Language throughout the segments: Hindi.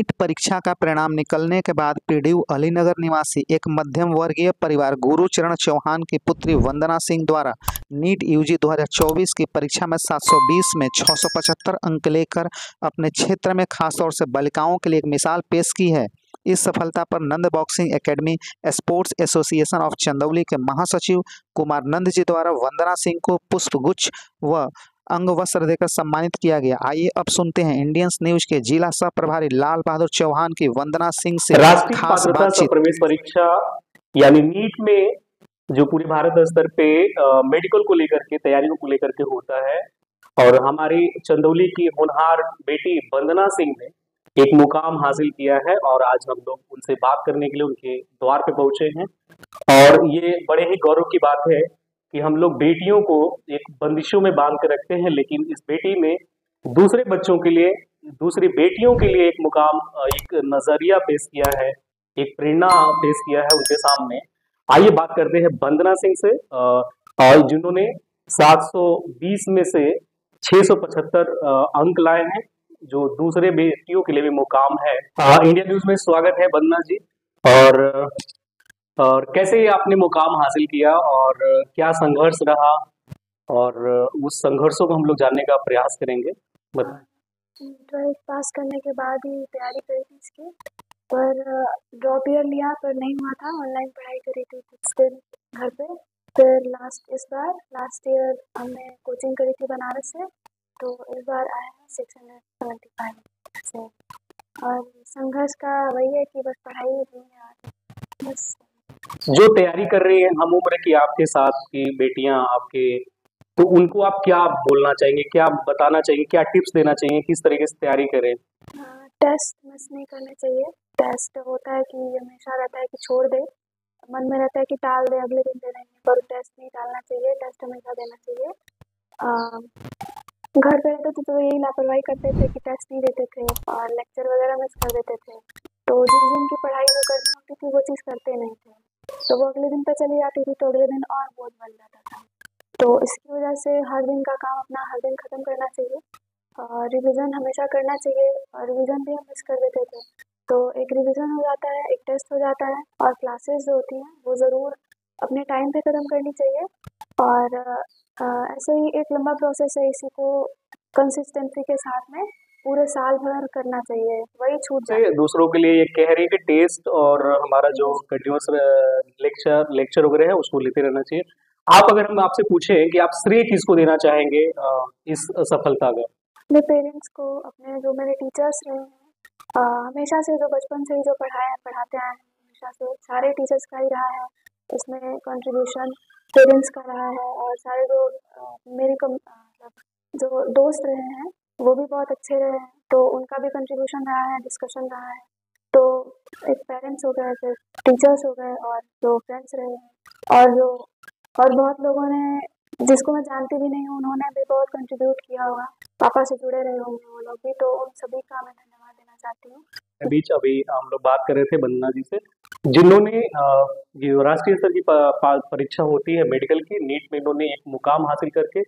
नीट परीक्षा का परिणाम निकलने के बाद पीडीयू अलीनगर निवासी एक मध्यम वर्गीय परिवार गुरुचरण चौहान की पुत्री वंदना सिंह द्वारा नीट यूजी 2024 की परीक्षा में 720 में 675 अंक लेकर अपने क्षेत्र में खासतौर से बालिकाओं के लिए एक मिसाल पेश की है। इस सफलता पर Nand boxing academy sports association of Chandauli के महासचिव कुमार नंद जी द्वारा वंदना सिंह को पुष्पगुच्छ व अंग वस्त्र देकर सम्मानित किया गया। आइए अब सुनते हैं इंडियंस न्यूज के जिला सह प्रभारी लाल बहादुर चौहान की वंदना सिंह से राष्ट्रीय खास पात्रता बातचीत। प्रवेश परीक्षा यानी नीट में जो पूरे भारत स्तर पे मेडिकल को लेकर के तैयारियों को लेकर के होता है, और हमारी चंदौली की होनहार बेटी वंदना सिंह ने एक मुकाम हासिल किया है, और आज हम लोग उनसे बात करने के लिए उनके द्वार पे पहुंचे हैं। और ये बड़े ही गौरव की बात है कि हम लोग बेटियों को एक बंदिशों में बांध के रखते हैं, लेकिन इस बेटी ने दूसरे बच्चों के लिए, दूसरी बेटियों के लिए एक मुकाम, एक नजरिया पेश किया है, एक प्रेरणा पेश किया है उनके सामने। आइए बात करते हैं वंदना सिंह से, और जिन्होंने 720 में से 675 अंक लाए हैं, जो दूसरे बेटियों के लिए भी मुकाम है। इंडिया न्यूज में स्वागत है वंदना जी। और कैसे आपने मुकाम हासिल किया और क्या संघर्ष रहा, और उस संघर्षों को हम लोग जानने का प्रयास करेंगे। बताएं। 12th पास करने के बाद ही तैयारी करी थी इसकी, पर ड्रॉप ईयर लिया पर नहीं हुआ था। ऑनलाइन पढ़ाई करी थी कुछ दिन घर पे। फिर इस बार लास्ट ईयर हमने कोचिंग करी थी बनारस से, तो इस बार आया है 675 से। और संघर्ष का वही है कि बस पढ़ाई नहीं है, बस। जो तैयारी कर रही है हम उम्र की आपके साथ की बेटियां आपके, तो उनको आप क्या बोलना चाहेंगे, क्या बताना चाहेंगे, क्या टिप्स देना चाहिए, किस तरीके से तैयारी करें? टेस्ट मिस नहीं करना चाहिए। टेस्ट होता है कि हमेशा रहता है कि छोड़ दे, मन में रहता है कि टाल दे, अगले दिन दे देंगे, पर टेस्ट नहीं टालना चाहिए, टेस्ट हमेशा देना चाहिए। घर पे रहते तो यही लापरवाही करते थे कि टेस्ट नहीं देते थे और लेक्चर वगैरह मिस कर देते थे, तो जिस दिन की पढ़ाई जो करनी होती थी वो चीज़ करते नहीं थे, तो वो अगले दिन पे चली जाती थी, तो अगले दिन और बोझ बन जाता था। तो इसकी वजह से हर दिन का काम अपना हर दिन ख़त्म करना चाहिए, और रिवीजन हमेशा करना चाहिए। और रिवीजन भी हम मिस कर देते थे, तो एक रिवीजन हो जाता है, एक टेस्ट हो जाता है, और क्लासेस जो होती हैं वो ज़रूर अपने टाइम पे ख़त्म करनी चाहिए। और ऐसे ही एक लंबा प्रोसेस है, इसी को कंसिस्टेंसी के साथ में पूरे साल भर करना चाहिए, वही छूट जाए। दूसरों के लिए ये कह रही है कि टेस्ट और हमारा जो कंटिन्यूस लेक्चर वगैरह है उसको लेते रहना चाहिए। आप, अगर हम आपसे पूछें कि आप श्रेय किसको देना चाहेंगे इस सफलता का? अपने पेरेंट्स को, अपने जो मेरे टीचर्स रहे हैं हमेशा से, जो बचपन से ही जो पढ़ाते आए हैं, हमेशा से सारे टीचर्स का ही रहा है इसमें कंट्रीब्यूशन, पेरेंट्स का रहा है। और सारे जो मेरे जो दोस्त रहे हैं वो भी बहुत अच्छे रहे हैं, तो उनका भी कंट्रीब्यूशन रहा है, डिस्कशन रहा है। तो एक पेरेंट्स हो गए, फिर टीचर्स हो गए, और जो फ्रेंड्स रहे हैं, और बहुत लोगों ने, जिसको मैं जानती भी नहीं हूँ, उन्होंने भी बहुत कंट्रीब्यूट किया होगा, पापा से जुड़े रहे होंगे वो लोग भी, तो उन सभी का मैं धन्यवाद देना चाहती हूँ। बीच अभी हम लोग बात कर रहे थे वंदना जी से, जिन्होंने जो राष्ट्रीय स्तर की परीक्षा होती है मेडिकल की, नीट में इन्होंने एक मुकाम हासिल करके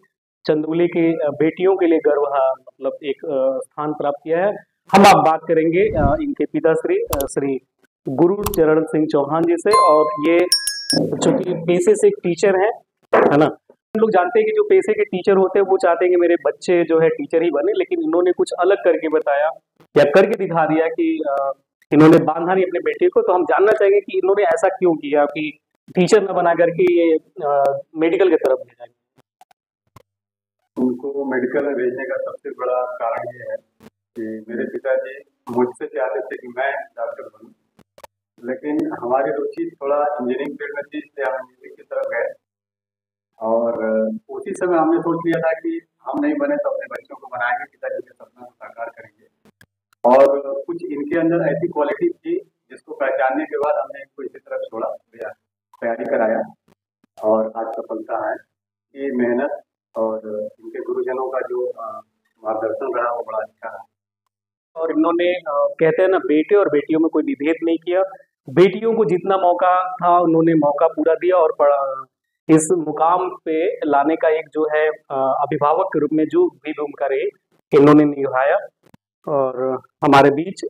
चंदौली की बेटियों के लिए गर्व, मतलब एक स्थान प्राप्त किया है। हम आप बात करेंगे इनके पिताश्री श्री गुरुचरण सिंह चौहान जी से, और ये चूंकि पेशे से एक टीचर है ना, हम लोग जानते हैं कि जो पेशे के टीचर होते हैं वो चाहते हैं कि मेरे बच्चे जो है टीचर ही बने, लेकिन इन्होंने कुछ अलग करके बताया या करके दिखा दिया कि इन्होंने बांधा नहीं अपने बेटे को। तो हम जानना चाहेंगे कि इन्होंने ऐसा क्यों किया कि टीचर न बना करके ये मेडिकल की तरफ भेजा। उनको मेडिकल में भेजने का सबसे बड़ा कारण ये है कि मेरे पिताजी मुझसे चाहते थे कि मैं डॉक्टर बनूं, लेकिन हमारी रुचि थोड़ा इंजीनियरिंग फील्ड में थी, इसलिए हम इंजीनियरिंग की तरफ गए। और उसी समय हमने सोच लिया था कि हम नहीं बने तो अपने बच्चों को बनाएंगे, पिताजी के सपना को साकार करेंगे। और कुछ इनके अंदर ऐसी क्वालिटी थी जिसको पहचानने के बाद हमने इनको इसी तरफ छोड़ा, तैयारी कराया, और आज सफलता है। ये मेहनत और इनके गुरुजनों का जो मार्गदर्शन रहा वो बड़ा अच्छा है। और इन्होंने कहते हैं ना, बेटे और बेटियों में कोई विभेद नहीं किया, बेटियों को जितना मौका था उन्होंने मौका पूरा दिया, और इस मुकाम पे लाने का एक जो है अभिभावक के रूप में जो भी भूमिका रही इन्होंने निभाया। और हमारे बीच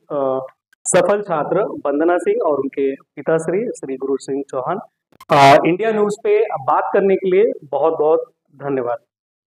सफल छात्र वंदना सिंह और उनके पिताश्री श्री गुरु सिंह चौहान। इंडिया न्यूज पे बात करने के लिए बहुत बहुत धन्यवाद।